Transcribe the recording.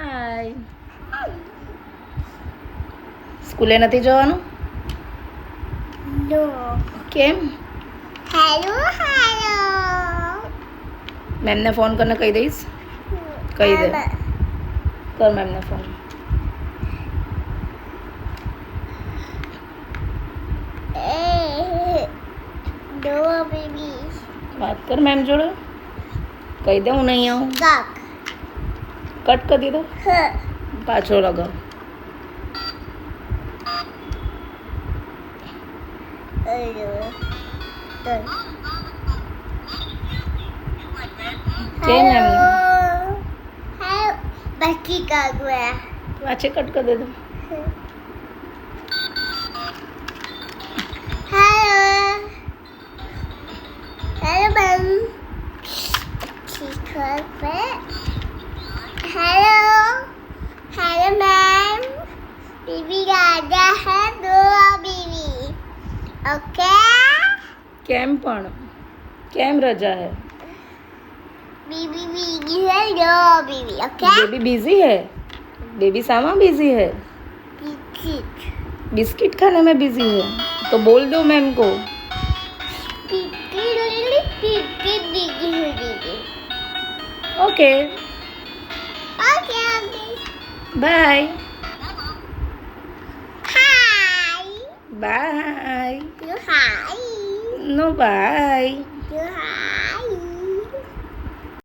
હાય. સ્કૂલે નથી જવાનું? નો. કેમ? Hello hello. મેમને ફોન કરીને કહી દઈશ. કહી દે. કર મેમને ફોન. નો બેબી. વાત કર મેમ જોડે. કહી દે હું નહીં આવું. કાક. કટ કરી દીધો. હ. પાછો લગાવ. હેલો. કે મેમ હેલો. બાકી કાગવા. પાછે કટ કરી દીધો. હેલો. હેલો બેન. ઠીક છે. હેલો. Hello ma'am. बीबी राजा है दो बीबी. ओके. કેમ પણ કેમ રજા હે? बीबी बीबी है दो बीबी. ओके. बेबी बिजी है. बेबी सामा बिजी है. बिस्किट. बिस्किट खाने में बिजी है तो बोल दो मैम को. बिस्किट बिस्किट दीदी है दीदी. Okay okay okay. Bye hi. Bye. You hi. No bye. You hi.